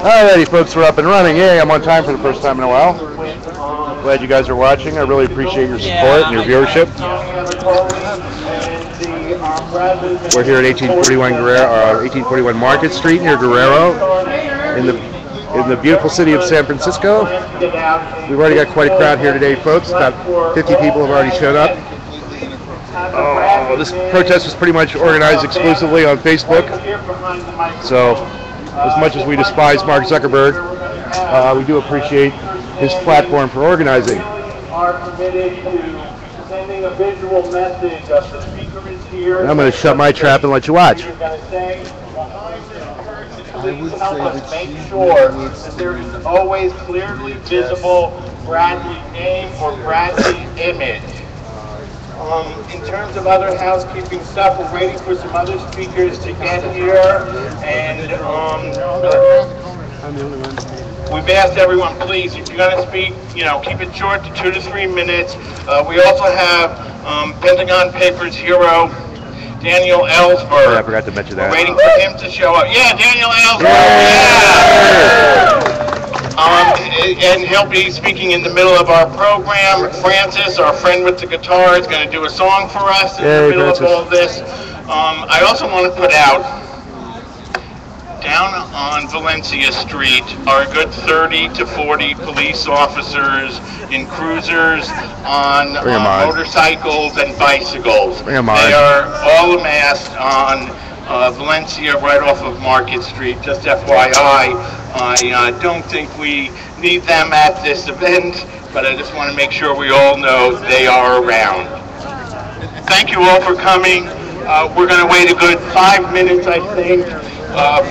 Alrighty, folks, we're up and running. Yay, I'm on time for the first time in a while. Glad you guys are watching. I really appreciate your support and your viewership. We're here at 1841 Market Street near Guerrero in the beautiful city of San Francisco. We've already got quite a crowd here today, folks. About 50 people have already shown up. Oh, this protest was pretty much organized exclusively on Facebook. So, as much as we despise Mark Zuckerberg, we do appreciate his platform for organizing. I'm going to shut my trap and let you watch. Make sure that there is always clearly visible Bradley name or Bradley image. In terms of other housekeeping stuff, we're waiting for some other speakers to get here, and we've asked everyone, please, if you're going to speak, keep it short to 2 to 3 minutes. We also have Pentagon Papers hero Daniel Ellsberg. Oh, yeah, I forgot to mention that. We're waiting for him to show up. Yeah, Daniel Ellsberg. Yeah. And he'll be speaking in the middle of our program. Francis, our friend with the guitar, is going to do a song for us in the middle of all this. I also want to put out, down on Valencia Street are a good 30 to 40 police officers in cruisers, on motorcycles and bicycles. They are all amassed on Valencia right off of Market Street. Just FYI, I don't think we need them at this event, but I just want to make sure we all know they are around. Thank you all for coming. We're going to wait a good 5 minutes, I think,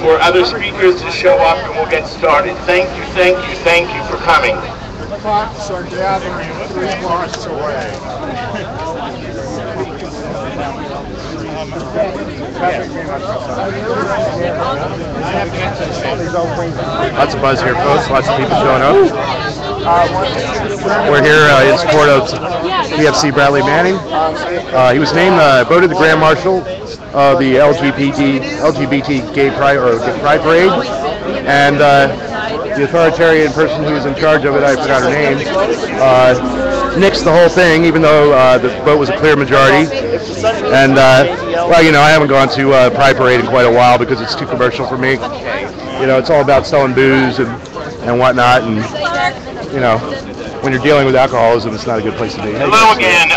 for other speakers to show up, and we'll get started. Thank you, thank you, thank you for coming. The clocks are gathering 3 blocks away. Lots of buzz here, folks. Lots of people showing up. We're here in support of PFC Bradley Manning. He was named, voted the Grand Marshal of the LGBT Gay Pride Parade, and the authoritarian person who was in charge of it, I forgot her name, nixed the whole thing, even though the vote was a clear majority. And well, I haven't gone to Pride Parade in quite a while because it's too commercial for me. It's all about selling booze and whatnot, and when you're dealing with alcoholism, it's not a good place to be. Hello again.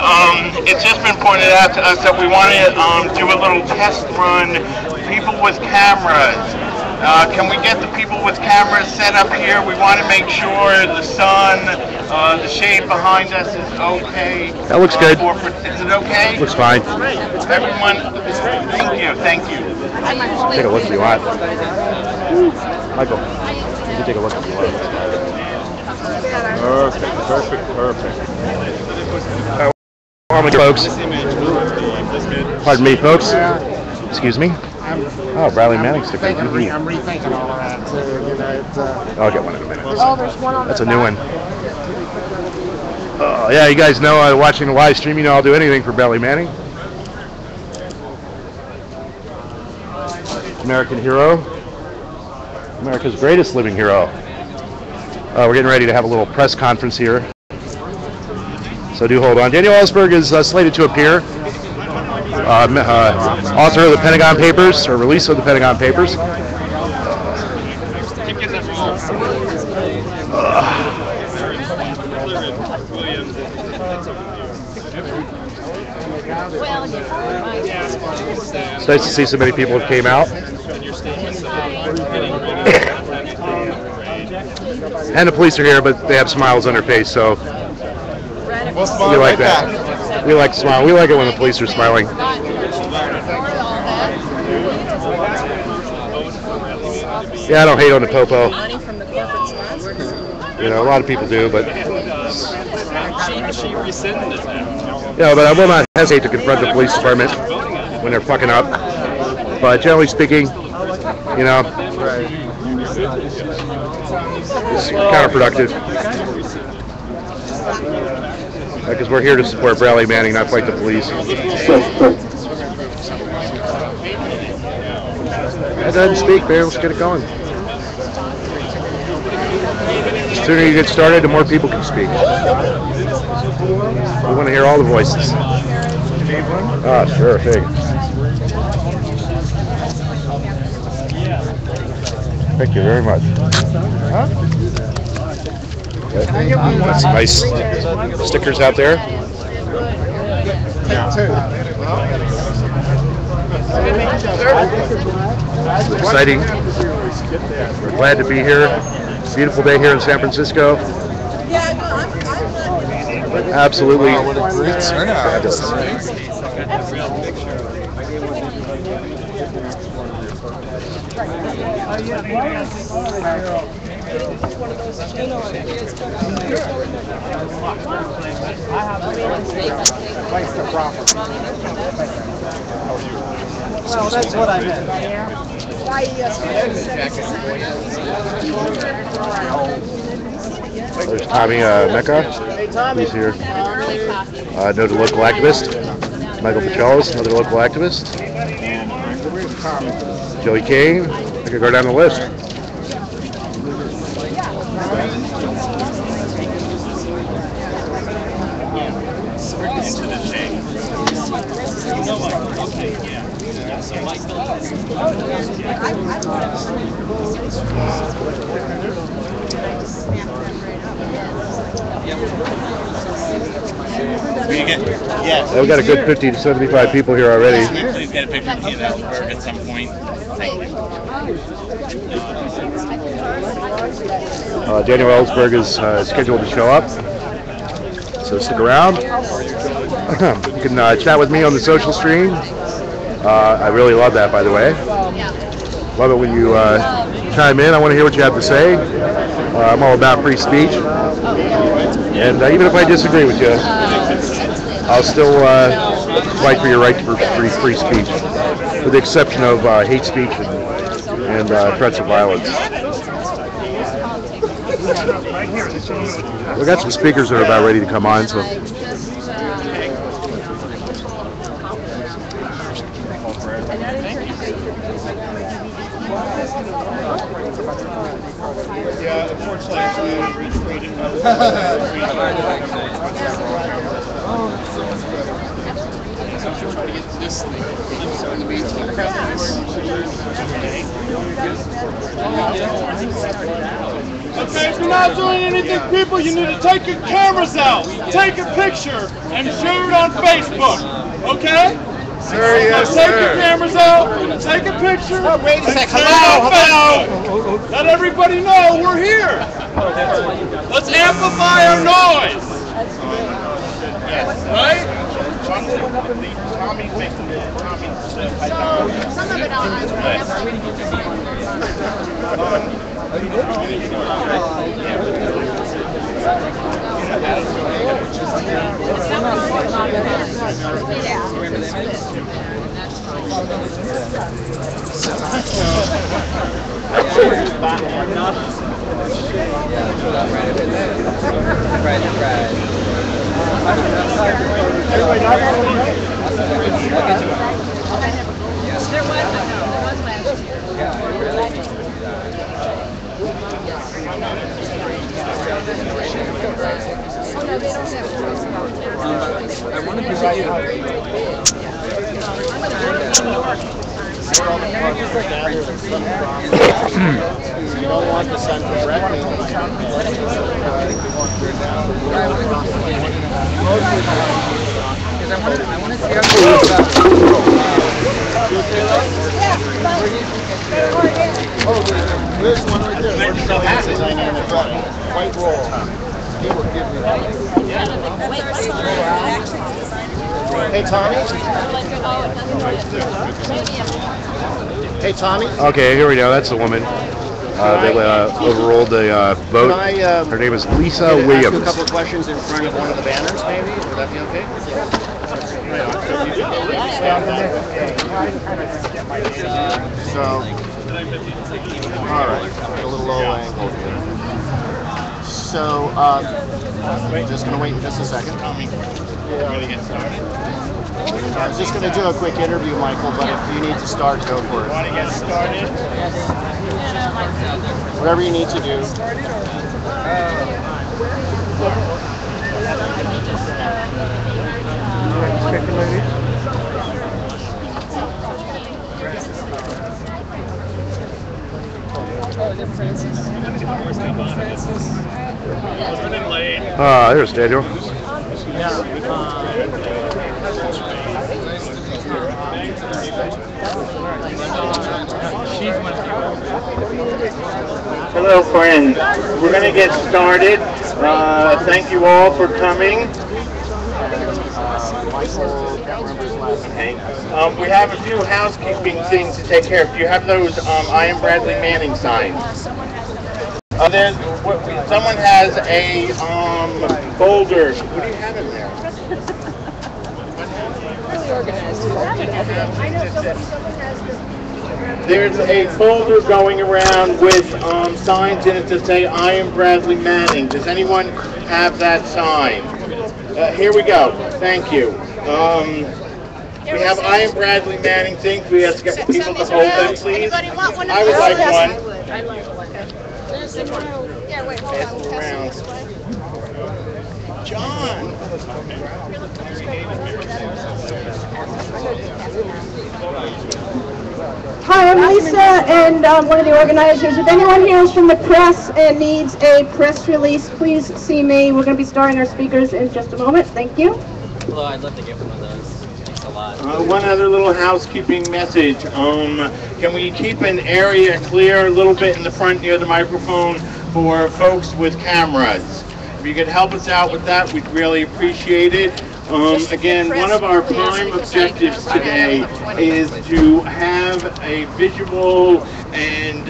It's just been pointed out to us that we want to do a little test run. People with cameras. Can we get the people with cameras set up here? We want to make sure the sun, the shade behind us is okay. That looks good. Is it okay? Looks fine. Everyone, thank you, thank you. Take a look if you want. Michael, you can take a look if you want. Perfect. Folks. Pardon me, folks. Excuse me. Oh, Bradley Manning sticker. I'm rethinking all of that. I'll get one in a minute. Oh, there's one on That's a new one. Yeah, you guys know, watching the live stream, I'll do anything for Bradley Manning. American hero. America's greatest living hero. We're getting ready to have a little press conference here. So do hold on. Daniel Ellsberg is slated to appear. Author of the Pentagon Papers, or release of the Pentagon Papers. It's nice to see so many people that came out. And the police are here, but they have smiles on their face, so we like that. We like to smile. We like it when the police are smiling. Yeah, I don't hate on the popo. A lot of people do, but but I will not hesitate to confront the police department when they're fucking up. But generally speaking, it's counterproductive. Because we're here to support Bradley Manning, not fight the police. Go ahead and speak, man. Let's get it going. The sooner you get started, the more people can speak. We want to hear all the voices. Ah, sure thing. Thank you very much. Got some nice stickers out there. It's exciting. We're glad to be here. Beautiful day here in San Francisco. Absolutely fabulous. Well, that's what I meant. There's Tommy Mecca. He's here. Noted local activist. Michael Pachalis, another local activist. Joey Kane. I could go down the list. Yes. We've got a good 50 to 75 people here already. Please get a picture of me and Ellsberg at some point. Thank you. Daniel Ellsberg is scheduled to show up, so stick around. You can chat with me on the social stream. I really love that, by the way. Love it when you chime in. I want to hear what you have to say. I'm all about free speech. And even if I disagree with you, I'll still fight for your right to free speech, with the exception of hate speech and threats of violence. We got some speakers that are about ready to come on, so. Yeah, unfortunately, Okay, if you're not doing anything, people, you need to take your cameras out, take a picture, and share it on Facebook. Okay? Sir, yes, Take your cameras out, take a picture, wait a and second. share it on Facebook. Let everybody know we're here. Let's amplify our noise. Right? You don't want to send directly. I want to see how There's one right there. White roll. He will give you that. Hey, Tommy. Hey, Tommy. Okay, here we go. That's the woman that overruled the vote. Her name is Lisa Williams. Ask you a couple of questions in front of one of the banners, maybe? Would that be okay? So, all right, a little low angle here. So, just going to wait just a second. We're going to get started. I was just going to do a quick interview, Michael, but if you need to start, go for it. Want to get started? Whatever you need to do. There's Daniel. Hello, friends. We're going to get started. Thank you all for coming. Okay. We have a few housekeeping things to take care of. Do you have those I am Bradley Manning signs? Someone has a folder. What do you have in there? There's a folder going around with signs in it to say, I am Bradley Manning. Does anyone have that sign? Here we go. Thank you. We have I am Bradley Manning things. We have to get people to hold them, please. I would like one. Pass it around. John. Hi, I'm Lisa, and one of the organizers. If anyone here is from the press and needs a press release, please see me. We're going to be starting our speakers in just a moment. Thank you. Hello, I'd love to get one of those. Thanks a lot. One other little housekeeping message. Can we keep an area clear a little bit in the front near the microphone for folks with cameras? If you could help us out with that, we'd really appreciate it. Again, one of our prime objectives today is to have a visual and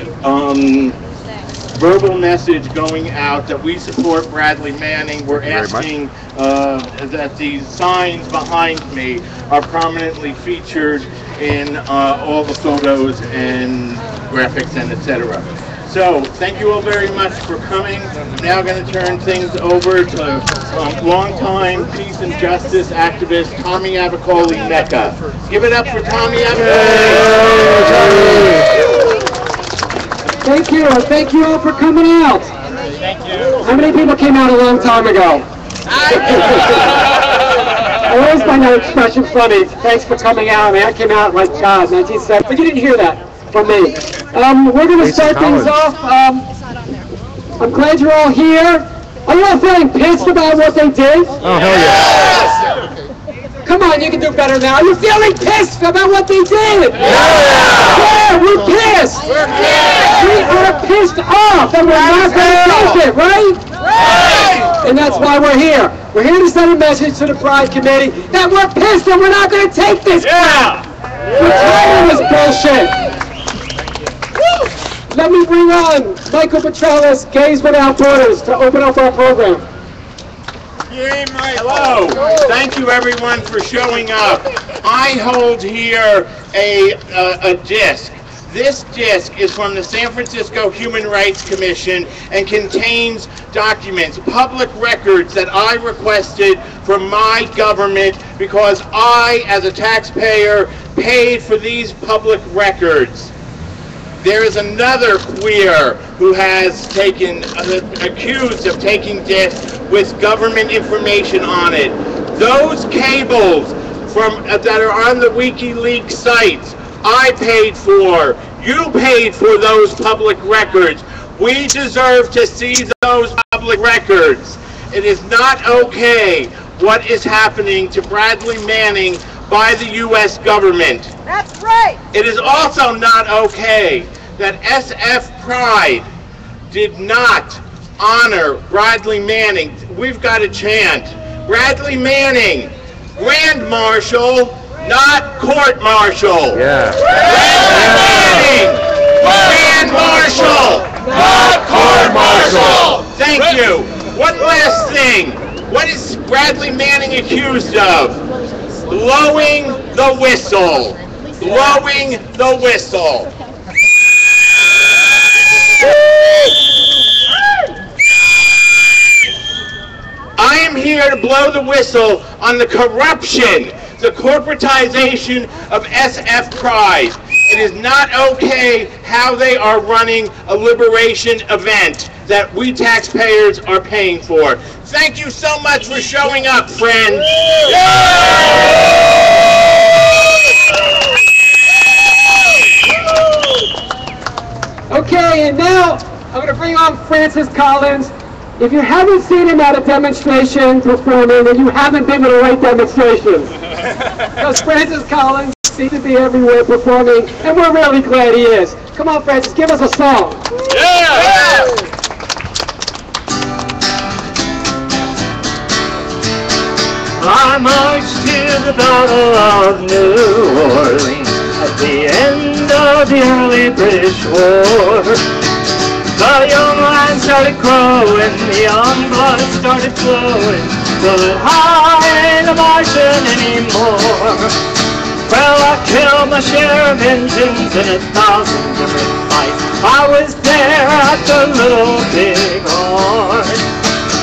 verbal message going out that we support Bradley Manning. We're asking that the signs behind me are prominently featured in all the photos and graphics and etc. So, thank you all very much for coming. I'm now going to turn things over to longtime peace and justice activist Tommy Avicoli Mecca. Give it up for Tommy Avicoli! Thank you, and thank you all for coming out. Thank you. How many people came out a long time ago? I always find that expression funny. Thanks for coming out. I mean, I came out like, God, 1970, but you didn't hear that from me. We're going to start things off. I'm glad you're all here. Are you all feeling pissed about what they did? Oh, hell yeah. Come on, you can do better now. Are you feeling pissed about what they did? Yeah, we're pissed. We are pissed off, and we're not going to take it, right? And that's why we're here. We're here to send a message to the Pride Committee that we're pissed and we're not going to take this crap. We're tired of this bullshit. Let me bring on Michael Petralis, Gays Without Borders, to open up our program. Hello. Thank you everyone for showing up. I hold here a disc. This disc is from the San Francisco Human Rights Commission and contains documents, public records that I requested from my government because I, as a taxpayer, paid for these public records. There is another queer who has taken, accused of taking discs with government information on it. Those cables that are on the WikiLeaks sites, I paid for. You paid for those public records. We deserve to see those public records. It is not okay what is happening to Bradley Manning by the U.S. government. That's right. It is also not okay that SF Pride did not honor Bradley Manning. We've got to chant, Bradley Manning, Grand Marshal, not Court Marshal. Yeah. Bradley Manning, Grand Marshal, not Court Marshal. Thank you. One last thing. What is Bradley Manning accused of? Blowing the whistle. Blowing the whistle. I am here to blow the whistle on the corruption the corporatization of SF Pride. It is not okay how they are running a liberation event that we taxpayers are paying for. Thank you so much for showing up, friends. Okay, and now I'm going to bring on Francis Collins. If you haven't seen him at a demonstration performing, then you haven't been to the right demonstrations. Because Francis Collins seems to be everywhere performing, and we're really glad he is. Come on, Francis, give us a song. Yeah! I marched to the Battle of New Orleans at the end of the early British War. The young line started growing, the young blood started flowing, but I ain't a marching anymore. Well, I killed my share of Indians in 1,000 different fights. I was there at the Little Big Horn.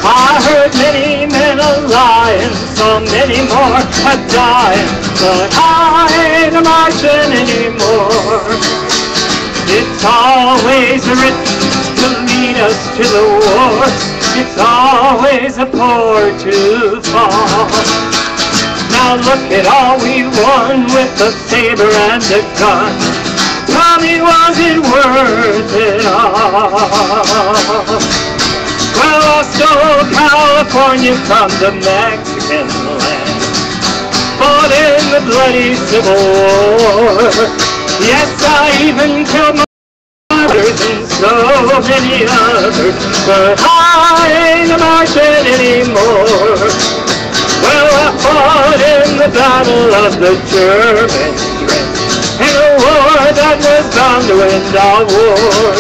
I heard many men a-lying, so many more a-dying, but I ain't a marching anymore. It's always the rich to lead us to the war. It's always the poor to fall. Now look at all we won with a saber and a gun. Tell me, was it worth it all? Well, I stole California from the Mexican land, fought in the bloody Civil War. Yes, I even killed my brothers and so many others, but I ain't a marching anymore. Well, I fought in the battle of the German trench, in a war that was bound to end our war.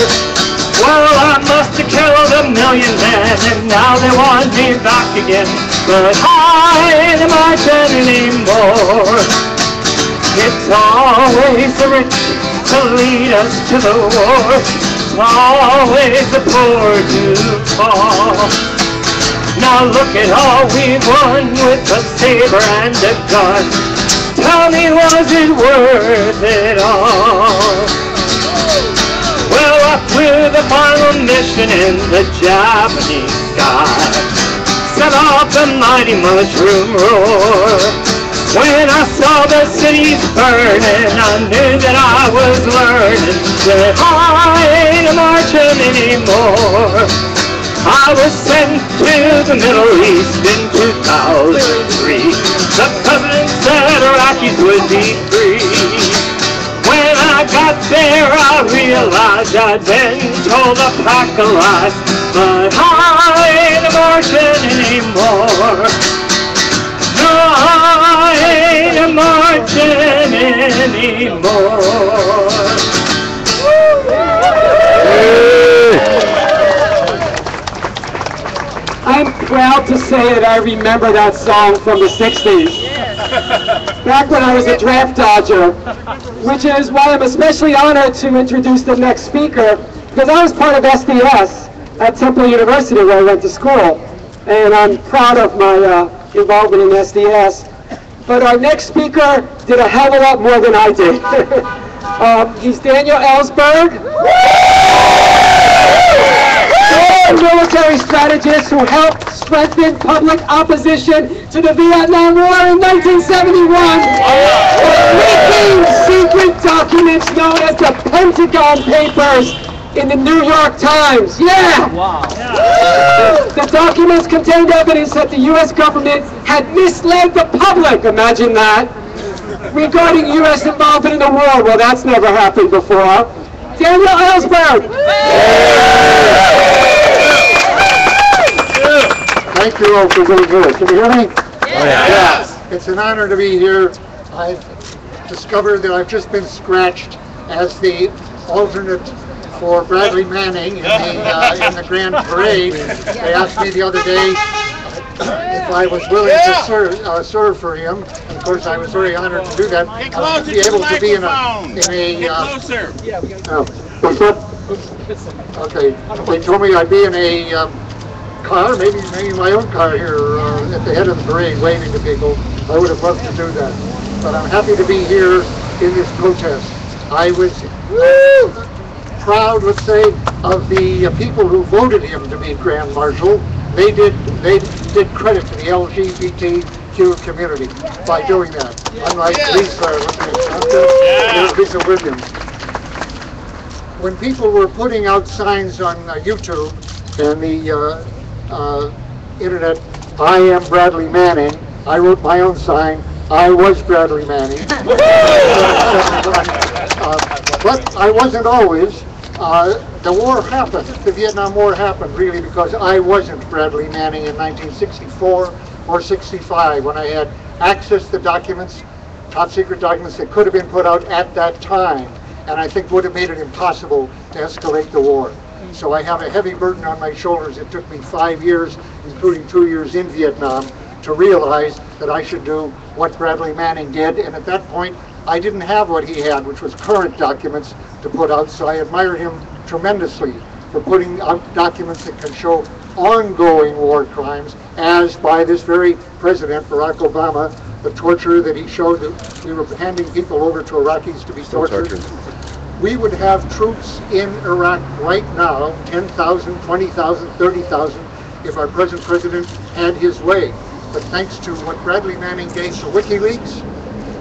Well, I must have killed 1 million men, and now they want me back again, but I ain't a marching anymore. It's always the rich to lead us to the war. It's always the poor to fall. Now look at all we've won with a saber and a gun. Tell me, was it worth it all? Well, I flew the final mission in the Japanese sky, set off the mighty mushroom roar. When I saw the cities burning, I knew that I was learning that I ain't a marching anymore. I was sent to the Middle East in 2003. The president said Iraqis would be free. When I got there, I realized I'd been told a pack of lies, but I ain't a marching anymore. No, I ain't a marching anymore. I'm proud to say that I remember that song from the 60s. Back when I was a draft dodger, which is why I'm especially honored to introduce the next speaker, because I was part of SDS at Temple University where I went to school, and I'm proud of my involvement in SDS. But our next speaker did a hell of a lot more than I did. He's Daniel Ellsberg, a military strategist who helped strengthen public opposition to the Vietnam War in 1971 by leaking secret documents known as the Pentagon Papers in the New York Times. Yeah! Wow. The documents contained evidence that the U.S. government had misled the public, imagine that, regarding U.S. involvement in the war. Well, that's never happened before. Daniel Ellsberg! Thank you all for being here. Can you hear me? Yes. It's an honor to be here. I've discovered that I've just been scratched as the alternate for Bradley Manning in the Grand Parade. They asked me the other day if I was willing to serve for him. And of course, I was very honored to do that. To be able to be in okay. They told me I'd be in a car, maybe my own car here at the head of the parade, waving to people. I would have loved to do that. But I'm happy to be here in this protest. I was proud, let's say, of the people who voted him to be Grand Marshal. They did credit to the LGBTQ community by doing that. Unlike Lisa Williams. When people were putting out signs on YouTube and the internet, I am Bradley Manning, I wrote my own sign, I was Bradley Manning. But I wasn't always. The war happened, the Vietnam War happened really because I wasn't Bradley Manning in 1964 or 65 when I had access to documents, top secret documents that could have been put out at that time, and I think would have made it impossible to escalate the war. So I have a heavy burden on my shoulders. It took me 5 years, including 2 years in Vietnam, to realize that I should do what Bradley Manning did, and at that point I didn't have what he had, which was current documents to put out, so I admire him tremendously for putting out documents that can show ongoing war crimes, as by this very president, Barack Obama, the torture that he showed, that we were handing people over to Iraqis to be tortured. We would have troops in Iraq right now, 10,000, 20,000, 30,000, if our present president had his way. But thanks to what Bradley Manning gave to WikiLeaks,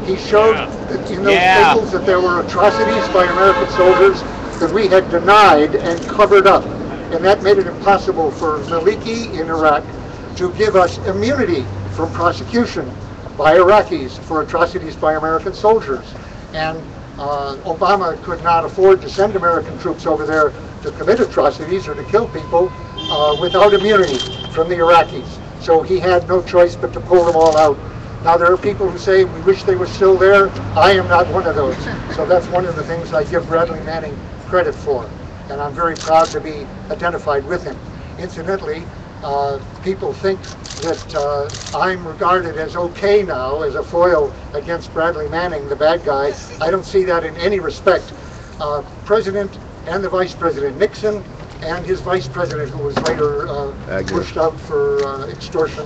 he showed that in those tables that there were atrocities by American soldiers that we had denied and covered up. And that made it impossible for Maliki in Iraq to give us immunity from prosecution by Iraqis for atrocities by American soldiers. And Obama could not afford to send American troops over there to commit atrocities or to kill people without immunity from the Iraqis. So he had no choice but to pull them all out. Now there are people who say we wish they were still there. I am not one of those. So that's one of the things I give Bradley Manning credit for. And I'm very proud to be identified with him. Incidentally, people think that I'm regarded as okay now as a foil against Bradley Manning, the bad guy. I don't see that in any respect. President and the Vice President Nixon and his Vice President, who was later pushed out for extortion,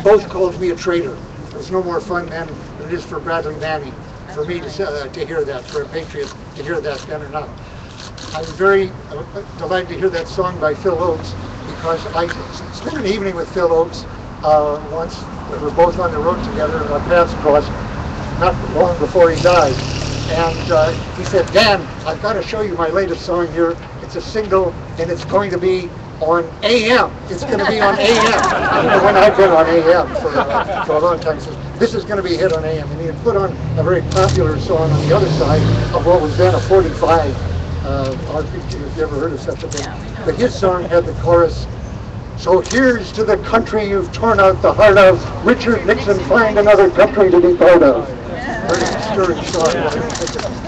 both called me a traitor. It was no more fun then than it is for Bradley Manning, for me to hear that, for a patriot to hear that then or not. I'm very delighted to hear that song by Phil Oakes, because I spent an evening with Phil Oakes once. We were both on the road together and our paths crossed not long before he died. And he said, Dan, I've got to show you my latest song here. It's a single and it's going to be on AM. It's going to be on AM. When I've been on AM for a long time, he says, this is going to be a hit on AM. And he had put on a very popular song on the other side of what was then a 45 RPG, if you ever heard of such a thing. But his song had the chorus, so here's to the country you've torn out the heart of, Richard Nixon, find another country to be proud of. Very stirring song,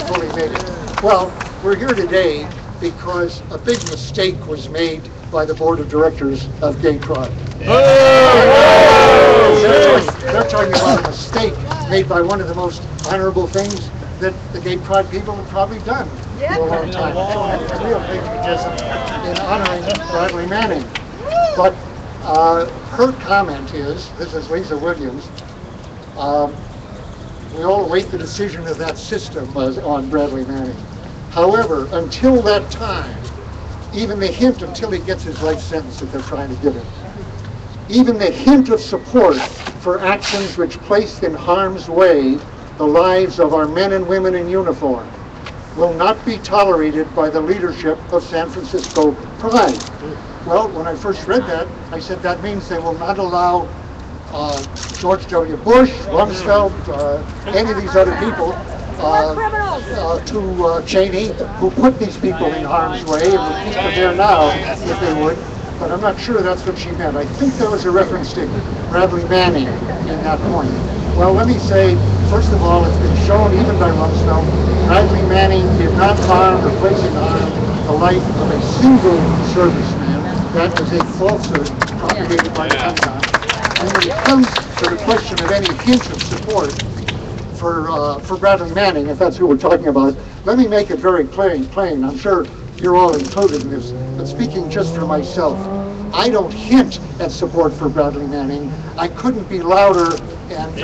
fully made it. Well, we're here today because a big mistake was made by the board of directors of Gay Pride. They're talking about a mistake made by one of the most honorable things that the Gay Pride people have probably done for a long time. A real patriotism in honoring Bradley Manning. But her comment is, this is Lisa Williams, we all await the decision of that system on Bradley Manning. However, until that time, even the hint, until he gets his life sentence that they're trying to give him, even the hint of support for actions which placed in harm's way the lives of our men and women in uniform will not be tolerated by the leadership of San Francisco Pride. Well, when I first read that, I said that means they will not allow George W. Bush, Rumsfeld, any of these other people, to Cheney, who put these people in harm's way and would keep them there now if they would. But I'm not sure that's what she meant. I think there was a reference to Bradley Manning in that point. Well, let me say, first of all, it's been shown even by Rumsfeld, Bradley Manning did not harm or place in harm the life of a single serviceman. That is a falsehood propagated by the Pentagon. And when it comes to the question of any hint of support for Bradley Manning, if that's who we're talking about, let me make it very plain. I'm sure you're all included in this, but speaking just for myself, I don't hint at support for Bradley Manning. I couldn't be louder and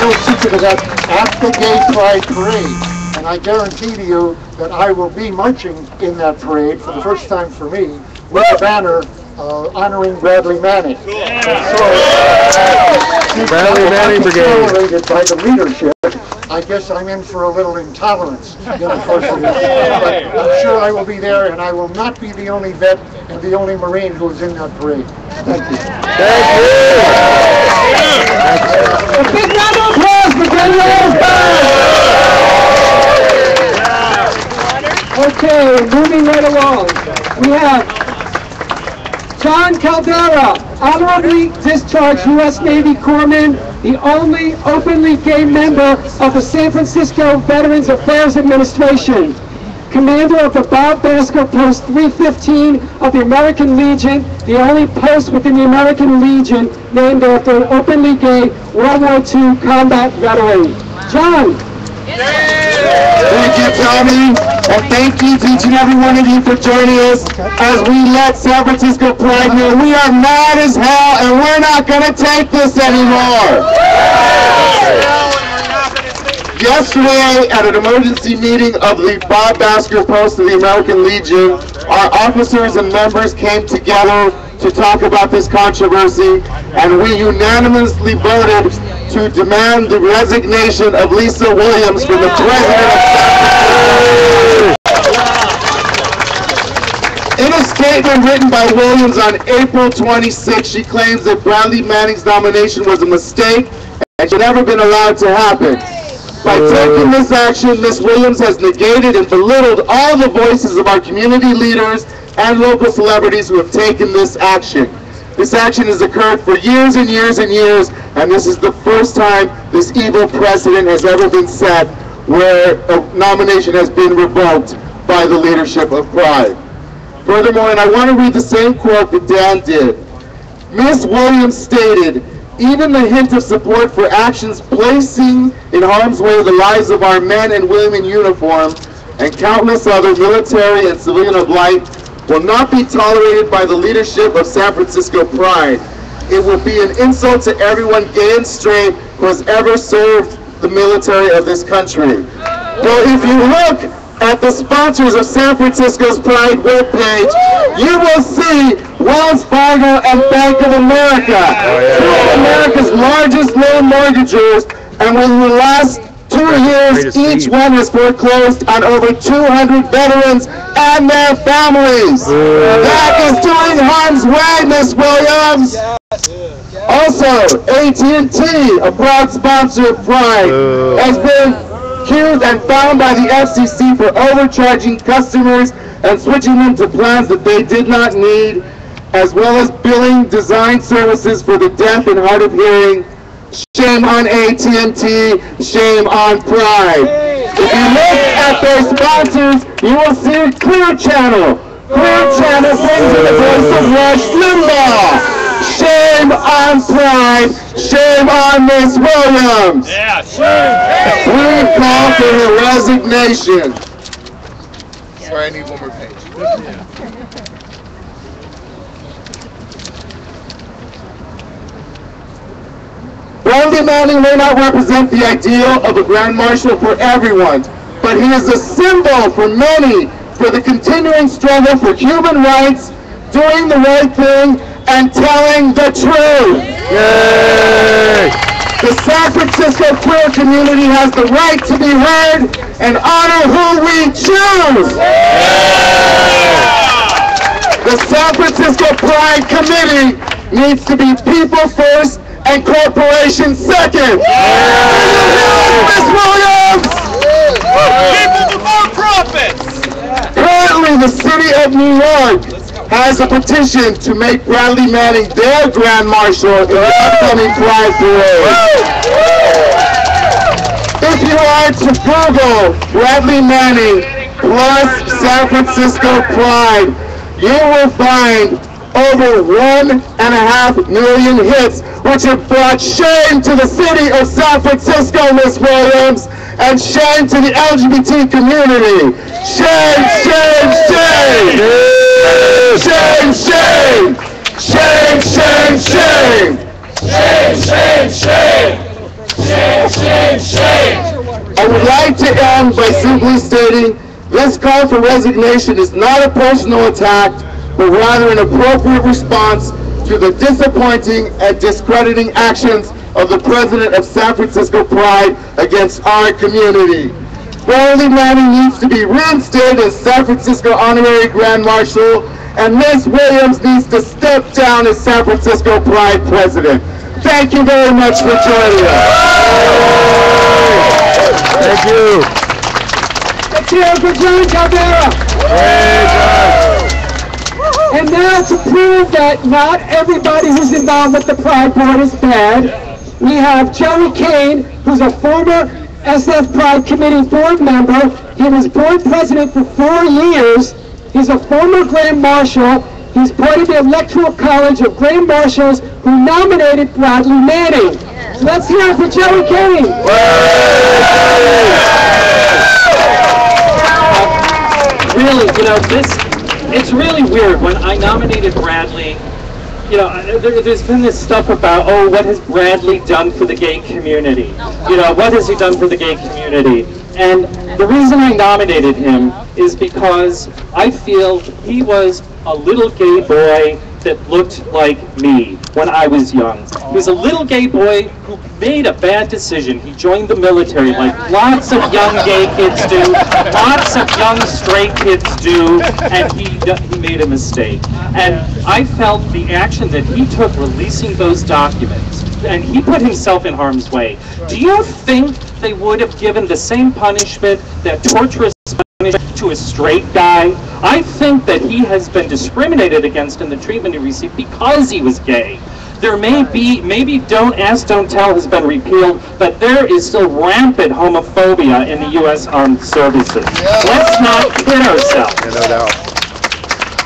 more secretive at the Gay Pride Parade. And I guarantee to you that I will be marching in that parade for the first time for me with a banner honoring Bradley Manning. Bradley Manning Brigade. Tolerated by the leadership, I guess I'm in for a little intolerance in the course of this. But I'm sure I will be there, and I will not be the only vet and the only Marine who is in that parade. Thank you. Thank you. A big round of applause for Bradley. Okay, moving right along. We have John Caldera, honorably discharged U.S. Navy Corpsman, the only openly gay member of the San Francisco Veterans Affairs Administration, commander of the Bob Basker Post 315 of the American Legion, the only post within the American Legion named after an openly gay World War II combat veteran. John. Thank you, Tommy, and thank you to each and every one of you for joining us as we let San Francisco Pride know we are mad as hell and we're not going to take this anymore. Yesterday, at an emergency meeting of the Bob Basker Post of the American Legion, our officers and members came together to talk about this controversy, and we unanimously voted to demand the resignation of Lisa Williams from the president of San Francisco. In a statement written by Williams on April 26, she claims that Bradley Manning's nomination was a mistake and should never been allowed to happen. By taking this action, Ms. Williams has negated and belittled all the voices of our community leaders and local celebrities who have taken this action. This action has occurred for years and years and years, and this is the first time this evil precedent has ever been set where a nomination has been revoked by the leadership of Pride. Furthermore, and I want to read the same quote that Dan did. Ms. Williams stated, "Even the hint of support for actions placing in harm's way the lives of our men and women in uniform and countless other military and civilian of light will not be tolerated by the leadership of San Francisco Pride. It will be an insult to everyone gay and straight who has ever served the military of this country." Well, if you look at the sponsors of San Francisco's Pride webpage, you will see Wells Fargo and Bank of America, two of America's largest loan mortgagers, and within the last 2 years, each one has foreclosed on over 200 veterans and their families. That is doing harm's way, Miss Williams. Also, AT&T, a proud sponsor of Pride, has been accused and found by the FCC for overcharging customers and switching them to plans that they did not need, as well as billing design services for the deaf and hard of hearing. Shame on AT&T, shame on Pride. If you look at their sponsors, you will see Clear Channel. Clear Channel brings in the voice of Rush Limbaugh. Shame on Pride, shame on Miss Williams. Yeah, shame. We call for her resignation. Sorry, I need one more page. Bradley Manning may not represent the ideal of a Grand Marshal for everyone, but he is a symbol for many for the continuing struggle for human rights, doing the right thing, and telling the truth. Yay! The San Francisco queer community has the right to be heard and honor who we choose. The San Francisco Pride Committee needs to be people first and corporations second. Miss Williams! People before profits! Currently, the city of New York has a petition to make Bradley Manning their Grand Marshal in the upcoming Pride Parade. If you are to Google Bradley Manning plus San Francisco Pride, you will find over 1.5 million hits, which have brought shame to the city of San Francisco, Miss Williams, and shame to the LGBT community. Shame, shame, shame! Shame, shame! Shame, shame, shame! Shame, shame, shame! Shame, shame, shame! I would like to end by simply stating this call for resignation is not a personal attack, but rather an appropriate response to the disappointing and discrediting actions of the president of San Francisco Pride against our community. Bradley Manning needs to be reinstated as San Francisco Honorary Grand Marshal, and Ms. Williams needs to step down as San Francisco Pride President. Thank you very much for joining us. Thank you. Let's hear it for John Caldera. And now, to prove that not everybody who's involved with the Pride Board is bad, we have Joey Kane, who's a former SF Pride Committee board member. He was board president for 4 years. He's a former Grand Marshal. He's part of the Electoral College of Grand Marshals who nominated Bradley Manning. Let's hear it for Joey Kane. Really, it's really weird. When I nominated Bradley, there's been this stuff about, oh, what has Bradley done for the gay community? What has he done for the gay community? And the reason I nominated him is because I feel he was a little gay boy that looked like me when I was young. He was a little gay boy who made a bad decision. He joined the military like lots of young gay kids do, lots of young straight kids do, and he made a mistake. And I felt the action that he took releasing those documents, and he put himself in harm's way. Do you think they would have given the same punishment, that torturous punishment, to a straight guy? I think that he has been discriminated against in the treatment he received because he was gay. There may be, maybe Don't Ask, Don't Tell has been repealed, but there is still rampant homophobia in the U.S. Armed Services. Let's not kid ourselves. No doubt.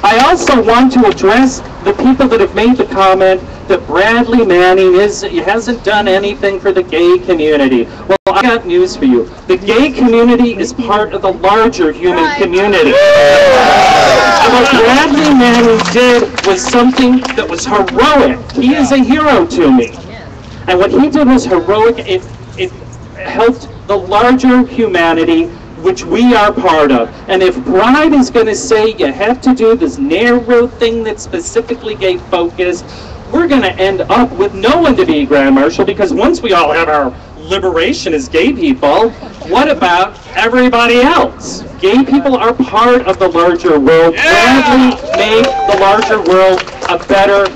I also want to address the people that have made the comment that Bradley Manning hasn't done anything for the gay community. Well, I got news for you. The gay community is part of the larger human community. And what Bradley Manning did was something that was heroic. He is a hero to me. And what he did was heroic. It helped the larger humanity, which we are part of. And if Pride is going to say you have to do this narrow thing that's specifically gay focused, we're going to end up with no one to be Grand Marshal, because once we all have our liberation as gay people, what about everybody else? Gay people are part of the larger world. Bradley made the larger world a better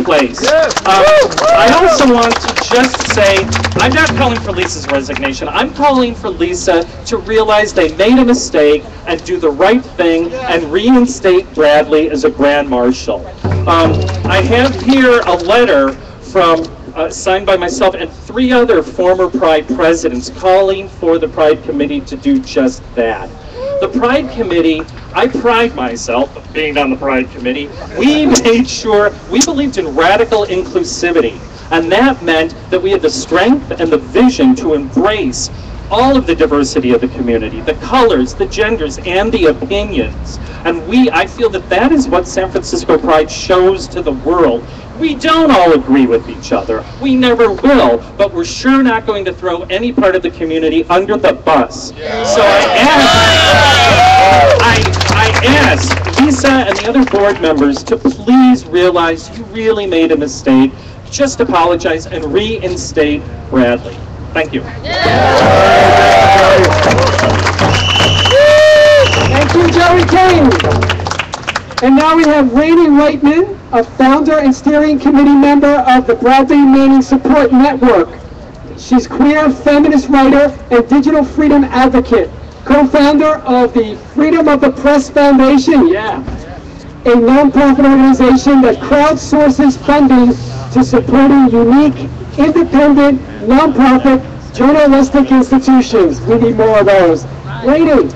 place. I also want to just say, I'm not calling for Lisa's resignation. I'm calling for Lisa to realize they made a mistake and do the right thing and reinstate Bradley as a Grand Marshal. I have here a letter from signed by myself and 3 other former Pride presidents calling for the Pride Committee to do just that. The Pride Committee, I pride myself of being on the Pride Committee. We made sure, we believed in radical inclusivity, and that meant that we had the strength and the vision to embrace all of the diversity of the community, the colors, the genders, and the opinions. And I feel that that is what San Francisco Pride shows to the world. We don't all agree with each other. We never will, but we're sure not going to throw any part of the community under the bus. So I ask Lisa and the other board members to please realize you really made a mistake. Just apologize and reinstate Bradley. Thank you. Thank you, Joey Kane. And now we have Rainey Reitman, a founder and steering committee member of the Bradley Manning Support Network. She's queer feminist writer and digital freedom advocate, co-founder of the Freedom of the Press Foundation, a nonprofit organization that crowdsources funding to supporting unique, independent, nonprofit, journalistic institutions. We need more of those. Rainey.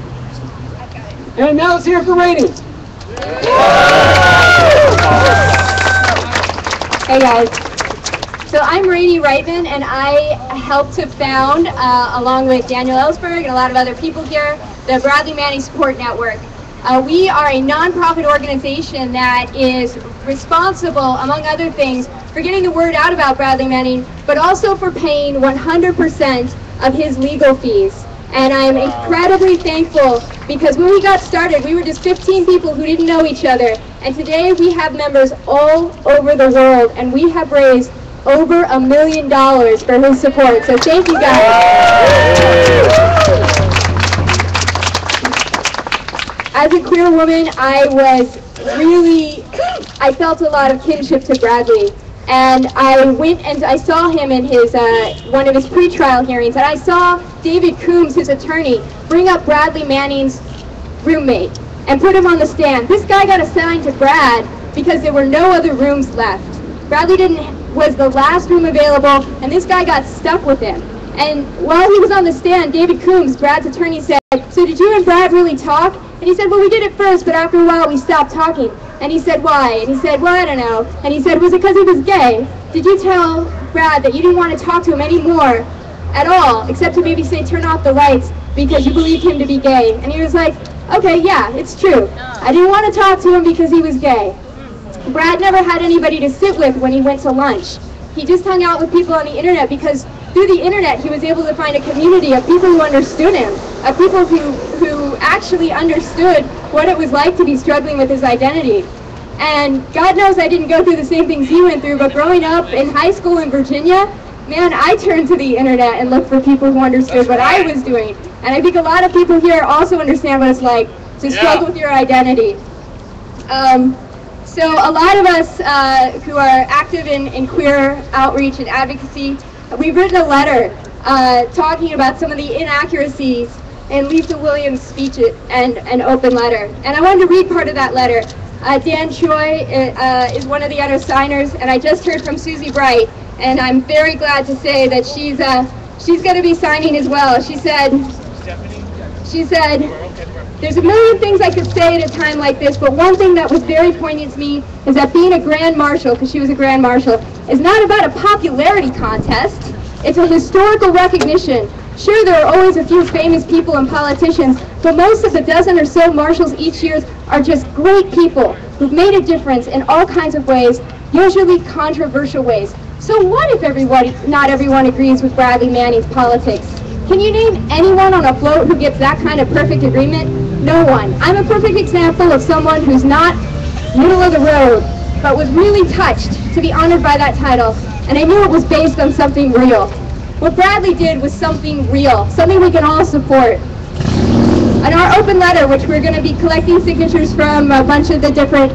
And now let's hear it for Rainey. Hey guys. So I'm Rainey Reitman, and I helped to found, along with Daniel Ellsberg and a lot of other people here, the Bradley Manning Support Network. We are a nonprofit organization that is responsible, among other things, for getting the word out about Bradley Manning, but also for paying 100% of his legal fees. And I'm incredibly thankful because when we got started, we were just 15 people who didn't know each other. And today we have members all over the world, and we have raised over $1 million for his support. So thank you guys. As a queer woman, I felt a lot of kinship to Bradley. And I went and I saw him in his one of his pretrial hearings, and I saw David Coombs, his attorney, bring up Bradley Manning's roommate and put him on the stand. This guy got assigned to Brad because there were no other rooms left. Bradley was the last room available, and this guy got stuck with him. And while he was on the stand, David Coombs, Brad's attorney, said, "So did you and Brad really talk?" And he said, "Well, we did at first, but after a while we stopped talking." And he said, "Why?" And he said, "Well, I don't know." And he said, "Was it because he was gay? Did you tell Brad that you didn't want to talk to him anymore at all, except to maybe say turn off the lights because you believed him to be gay?" And he was like, "Okay, yeah, it's true. I didn't want to talk to him because he was gay." Brad never had anybody to sit with when he went to lunch. He just hung out with people on the internet because through the internet he was able to find a community of people who understood him, of people who actually understood what it was like to be struggling with his identity. And God knows I didn't go through the same things he went through, but growing up in high school in Virginia, man, I turned to the internet and looked for people who understood what I was doing. And I think a lot of people here also understand what it's like to struggle with your identity. So a lot of us who are active in queer outreach and advocacy, we've written a letter talking about some of the inaccuracies in Lisa Williams' speech and open letter. And I wanted to read part of that letter. Dan Choi is one of the other signers, and I just heard from Susie Bright, and I'm very glad to say that she's going to be signing as well. She said, "There's a million things I could say at a time like this, but one thing that was very poignant to me is that being a Grand Marshal," because she was a Grand Marshal, "is not about a popularity contest. It's a historical recognition. Sure, there are always a few famous people and politicians, but most of the dozen or so marshals each year are just great people who've made a difference in all kinds of ways, usually controversial ways. So what if not everyone agrees with Bradley Manning's politics? Can you name anyone on a float who gets that kind of perfect agreement? No one. I'm a perfect example of someone who's not middle of the road, but was really touched to be honored by that title, and I knew it was based on something real. What Bradley did was something real, something we can all support. And our open letter, which we're going to be collecting signatures from a bunch of the different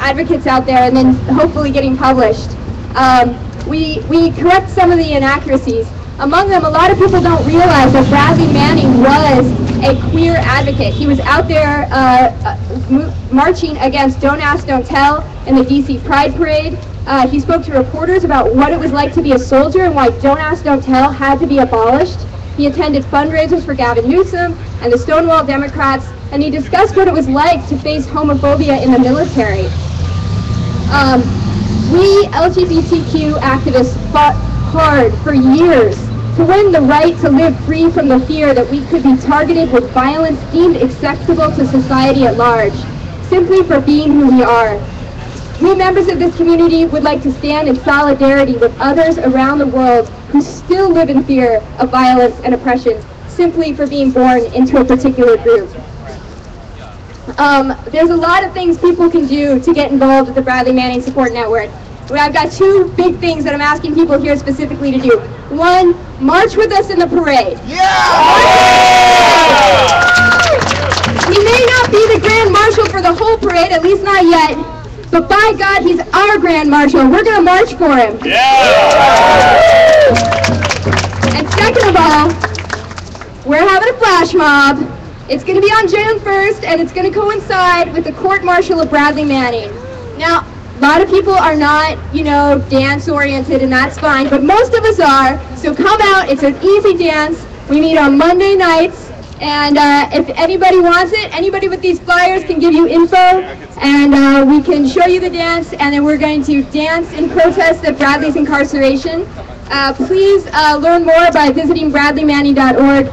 advocates out there, and then hopefully getting published, we correct some of the inaccuracies. Among them, a lot of people don't realize that Bradley Manning was a queer advocate. He was out there marching against Don't Ask, Don't Tell in the DC Pride Parade. He spoke to reporters about what it was like to be a soldier and why Don't Ask, Don't Tell had to be abolished. He attended fundraisers for Gavin Newsom and the Stonewall Democrats, and he discussed what it was like to face homophobia in the military. We LGBTQ activists fought hard for years to win the right to live free from the fear that we could be targeted with violence deemed acceptable to society at large, simply for being who we are. We members of this community would like to stand in solidarity with others around the world who still live in fear of violence and oppression, simply for being born into a particular group. There's a lot of things people can do to get involved with the Bradley Manning Support Network. I've got two big things that I'm asking people here specifically to do. One, march with us in the parade. He may not be the Grand Marshal for the whole parade, at least not yet, but by God, he's our Grand Marshal. We're going to march for him. And second of all, we're having a flash mob. It's going to be on June 1st, and it's going to coincide with the court-martial of Bradley Manning. Now, a lot of people are not, dance-oriented, and that's fine, but most of us are, so come out. It's an easy dance. We meet on Monday nights And if anybody wants it, anybody with these flyers can give you info, and we can show you the dance, and then we're going to dance in protest of Bradley's incarceration. Please learn more by visiting bradleymanning.org.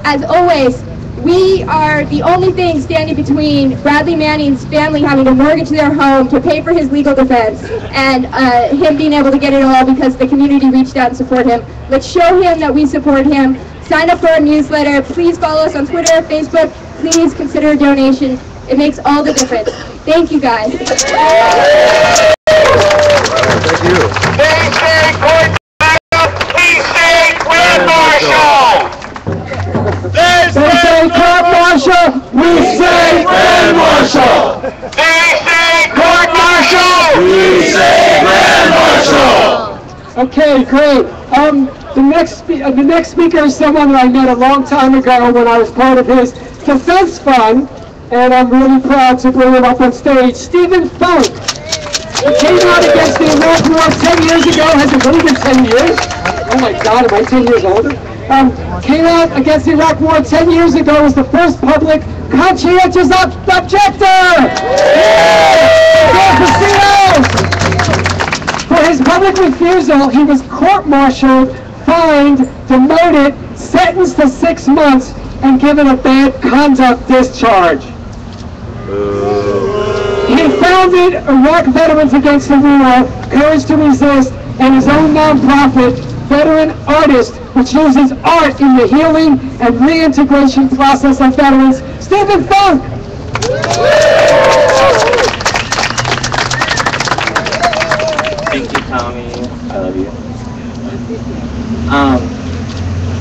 As always, we are the only thing standing between Bradley Manning's family having to mortgage their home to pay for his legal defense and him being able to get it all because the community reached out and supported him. Let's show him that we support him. Sign up for our newsletter. Please follow us on Twitter, Facebook. Please consider a donation. It makes all the difference. Thank you, guys. Thank you. They say court martial, we say grand marshal. They say court martial. We say grand marshal. Okay, great. The next speaker is someone that I met a long time ago when I was part of his defense fund, and I'm really proud to bring him up on stage. Stephen Funk. He came out against the Iraq War 10 years ago. Has it really been 10 years? Oh my God, am I 10 years older? Came out against the Iraq War 10 years ago, was the first public conscientious objector! For his public refusal, he was court-martialed, fined, demoted, sentenced to 6 months, and given a bad conduct discharge. He founded Iraq Veterans Against the War, Courage to Resist, and his own nonprofit, Veteran Artist, which uses art in the healing and reintegration process of veterans. Stephen Funk! Thank you, Tommy. I love you.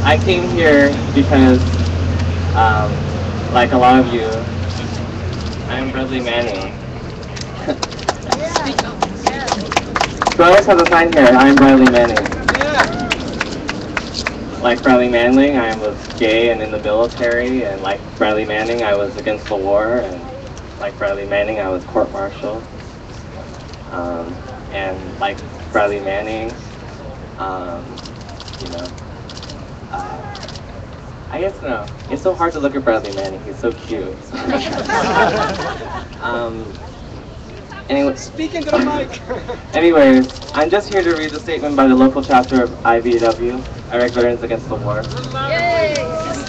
I came here because, like a lot of you, I'm Bradley Manning. Brothers has a sign here, I'm Bradley Manning. Like Bradley Manning, I was gay and in the military, and like Bradley Manning, I was against the war, and like Bradley Manning, I was court-martialed. And like Bradley Manning, I guess no. It's so hard to look at Bradley Manning. He's so cute. Anyway, speaking to the mic. Anyways, I'm just here to read the statement by the local chapter of IVW, Iraq Veterans Against the War. Yay!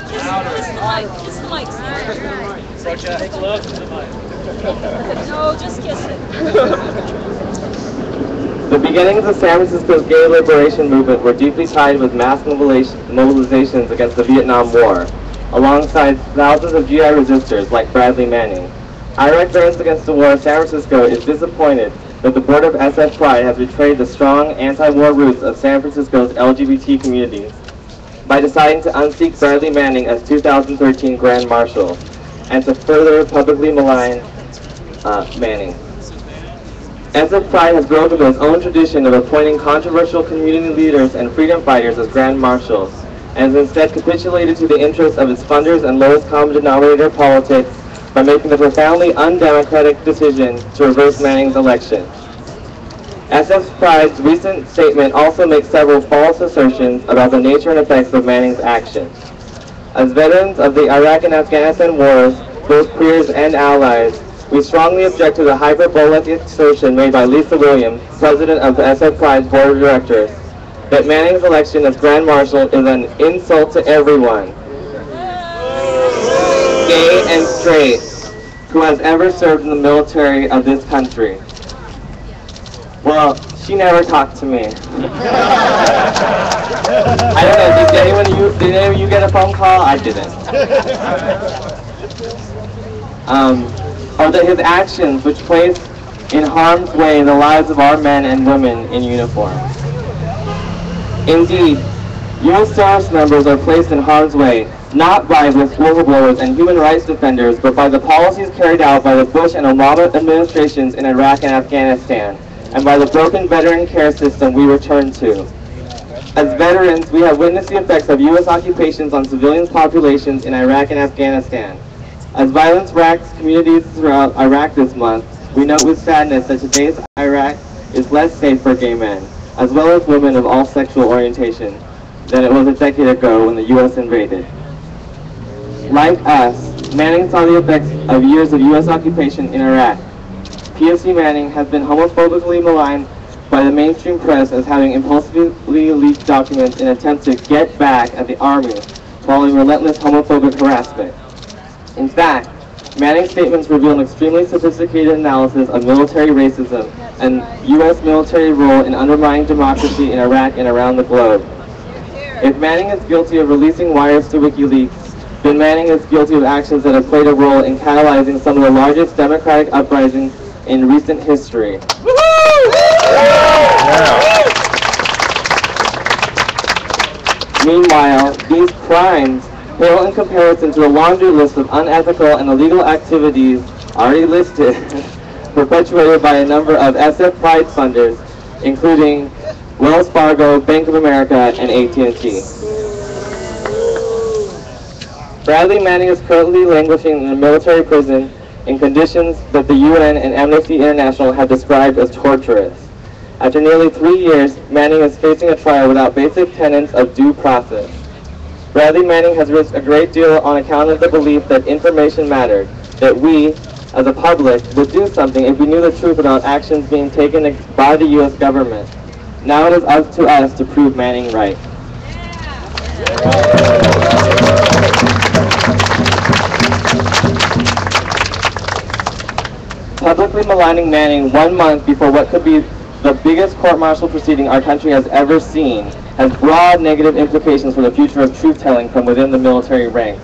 Kiss the mic. Take a look at the mic. No, just kiss it. The beginnings of San Francisco's gay liberation movement were deeply tied with mass mobilizations against the Vietnam War, alongside thousands of GI resistors like Bradley Manning. Iraq Veterans Against the War of San Francisco is disappointed that the board of SF Pride has betrayed the strong anti-war roots of San Francisco's LGBT communities by deciding to unseat Bradley Manning as 2013 Grand Marshal and to further publicly malign Manning. SF Pride has grown into its own tradition of appointing controversial community leaders and freedom fighters as Grand Marshals, and has instead capitulated to the interests of its funders and lowest common denominator politics by making the profoundly undemocratic decision to reverse Manning's election. SF Pride's recent statement also makes several false assertions about the nature and effects of Manning's actions. As veterans of the Iraq and Afghanistan wars, both peers and allies, we strongly object to the hyperbolic assertion made by Lisa Williams, president of the SF Pride's board of directors, that Manning's election as Grand Marshal is an insult to everyone, gay and straight, who has ever served in the military of this country. Well, she never talked to me. I don't know, did any of you get a phone call? I didn't. Or that his actions, which place in harm's way the lives of our men and women in uniform. Indeed, U.S. service members are placed in harm's way, not by whistleblowers and human rights defenders, but by the policies carried out by the Bush and Obama administrations in Iraq and Afghanistan, and by the broken veteran care system we return to. As veterans, we have witnessed the effects of U.S. occupations on civilian populations in Iraq and Afghanistan. As violence racks communities throughout Iraq this month, we note with sadness that today's Iraq is less safe for gay men, as well as women of all sexual orientation, than it was a decade ago when the U.S. invaded. Like us, Manning saw the effects of years of U.S. occupation in Iraq. PFC Manning has been homophobically maligned by the mainstream press as having impulsively leaked documents in an attempt to get back at the Army following relentless homophobic harassment. In fact, Manning's statements reveal an extremely sophisticated analysis of military racism and U.S. military role in undermining democracy in Iraq and around the globe. If Manning is guilty of releasing wires to WikiLeaks, then Manning is guilty of actions that have played a role in catalyzing some of the largest democratic uprisings in recent history. Meanwhile, these crimes pale in comparison to the laundry list of unethical and illegal activities already listed, perpetuated by a number of SF Pride funders, including Wells Fargo, Bank of America, and AT&T. Bradley Manning is currently languishing in a military prison in conditions that the UN and Amnesty International have described as torturous. After nearly 3 years, Manning is facing a trial without basic tenets of due process. Bradley Manning has risked a great deal on account of the belief that information mattered, that we, as a public, would do something if we knew the truth about actions being taken by the U.S. government. Now it is up to us to prove Manning right. Publicly maligning Manning 1 month before what could be the biggest court-martial proceeding our country has ever seen has broad negative implications for the future of truth-telling from within the military ranks,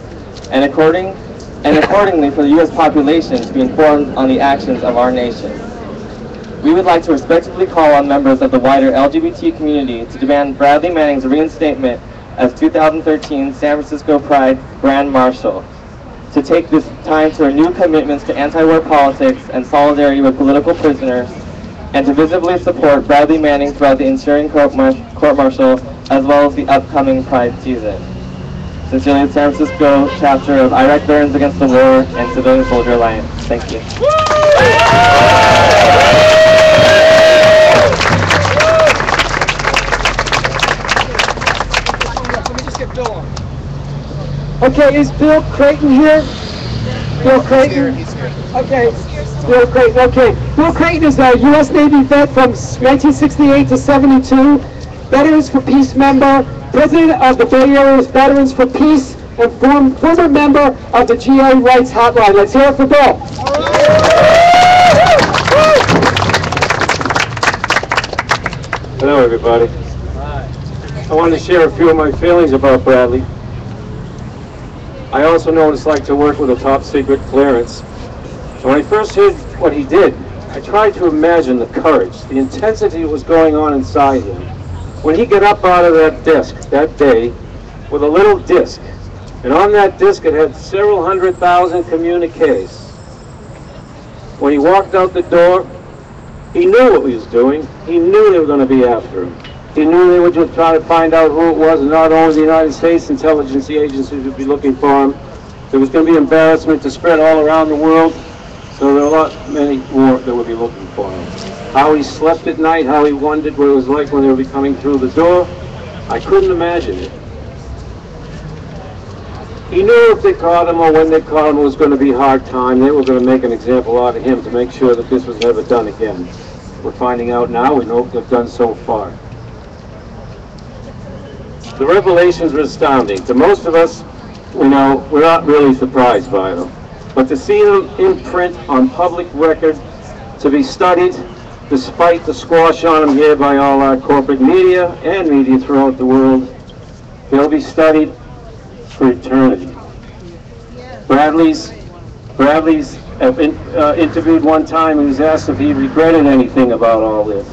and accordingly for the U.S. population to be informed on the actions of our nation. We would like to respectfully call on members of the wider LGBT community to demand Bradley Manning's reinstatement as 2013 San Francisco Pride Grand Marshal, to take this time to renew commitments to anti-war politics and solidarity with political prisoners, and to visibly support Bradley Manning throughout the ensuing court-martial as well as the upcoming Pride season. Sincerely, the San Francisco chapter of Iraq Veterans Against the War and Civilian Soldier Alliance. Thank you. Okay, is Bill Creighton here? Bill Creighton? Okay, Bill Creighton. Okay, Bill Creighton is a U.S. Navy vet from 1968 to 72, Veterans for Peace member, president of the Bay Area's Veterans for Peace, and former member of the GI Rights Hotline. Let's hear it for Bill. Hello, everybody. I wanted to share a few of my feelings about Bradley. I also know what it's like to work with a top secret clearance. And when I first heard what he did, I tried to imagine the courage, the intensity that was going on inside him. When he got up out of that desk that day with a little disc, and on that disc it had several 100,000 communiques. When he walked out the door, he knew what he was doing. He knew they were going to be after him. He knew they would just try to find out who it was, and not only the United States intelligence agencies would be looking for him. There was going to be embarrassment to spread all around the world, so there were many more that would be looking for him. How he slept at night, how he wondered what it was like when they would be coming through the door, I couldn't imagine it. He knew if they caught him or when they caught him it was going to be a hard time. They were going to make an example out of him to make sure that this was never done again. We're finding out now, we know what they've done so far. The revelations were astounding. To most of us, we're not really surprised by them. But to see them in print on public record, to be studied, despite the squash on them here by all our corporate media and media throughout the world, they'll be studied for eternity. Bradley's interviewed one time, he was asked if he regretted anything about all this.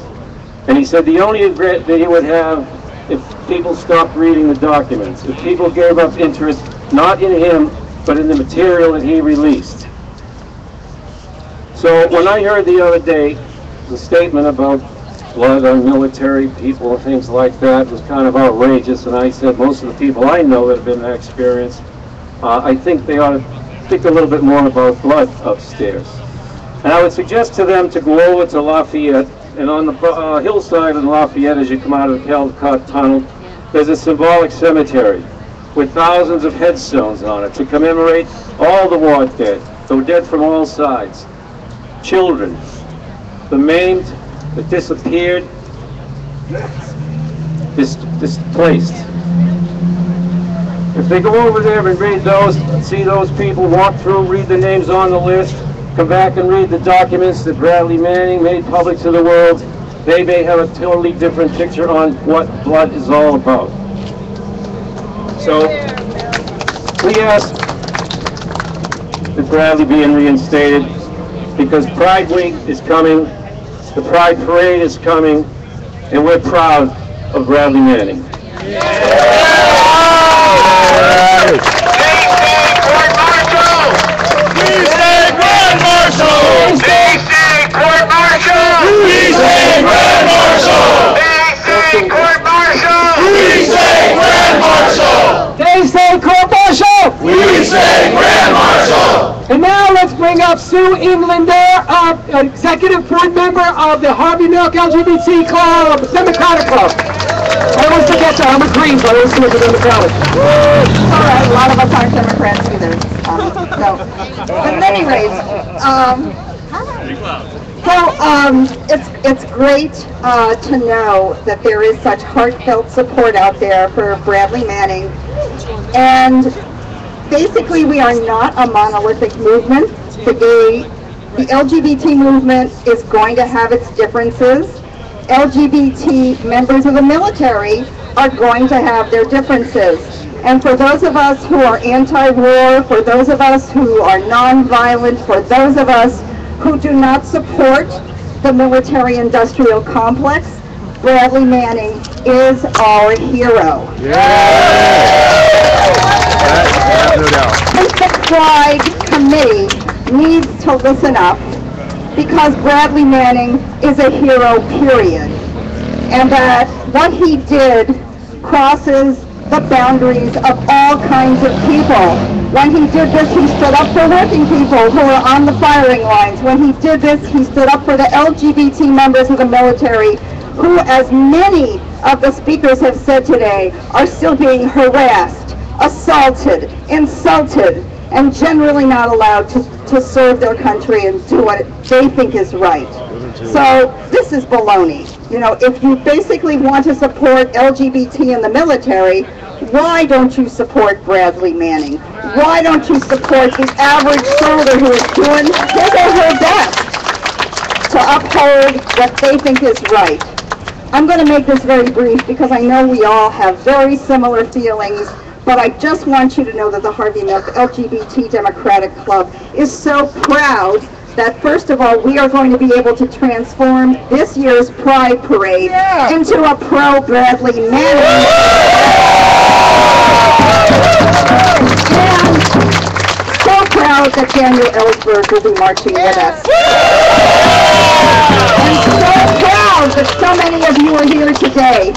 And he said the only regret that he would have if people stopped reading the documents, if people gave up interest not in him, but in the material that he released. So when I heard the other day the statement about blood on military people and things like that, was kind of outrageous, and I said most of the people I know that have been in that experience, I think they ought to think a little bit more about blood upstairs. And I would suggest to them to go over to Lafayette, and on the hillside in Lafayette as you come out of the Caldecott Tunnel, there's a symbolic cemetery. with thousands of headstones on it to commemorate all the war dead, the dead from all sides, children, the maimed, the disappeared, displaced. If they go over there and read those, see those people, walk through, read the names on the list, come back and read the documents that Bradley Manning made public to the world, they may have a totally different picture on what blood is all about. So, we ask that Bradley being reinstated because Pride Week is coming, the Pride Parade is coming, and we're proud of Bradley Manning. And now let's bring up Sue Englander, Executive Board Member of the Harvey Milk LGBT Club, Democratic Club. I always forget that I'm a Green, but I always do it with Democratic. All right, a lot of us aren't Democrats either. But at any rate, it's great to know that there is such heartfelt support out there for Bradley Manning. And basically, we are not a monolithic movement. The LGBT movement is going to have its differences. LGBT members of the military are going to have their differences. And for those of us who are anti-war, for those of us who are non-violent, for those of us who do not support the military-industrial complex, Bradley Manning is our hero. No doubt. The Pride Committee needs to listen up because Bradley Manning is a hero, period. And that what he did crosses the boundaries of all kinds of people. When he did this, he stood up for working people who are on the firing lines. When he did this, he stood up for the LGBT members of the military who, as many of the speakers have said today, are still being harassed, assaulted, insulted, and generally not allowed to serve their country and do what they think is right. So this is baloney. You know, if you basically want to support LGBT in the military, why don't you support Bradley Manning? Why don't you support the average soldier who is doing his or her best to uphold what they think is right? I'm going to make this very brief because I know we all have very similar feelings, but I just want you to know that the Harvey Milk LGBT Democratic Club is so proud that, first of all, we are going to be able to transform this year's Pride Parade into a pro-Bradley Manning. And so proud that Daniel Ellsberg will be marching with us. And so proud that so many of you are here today.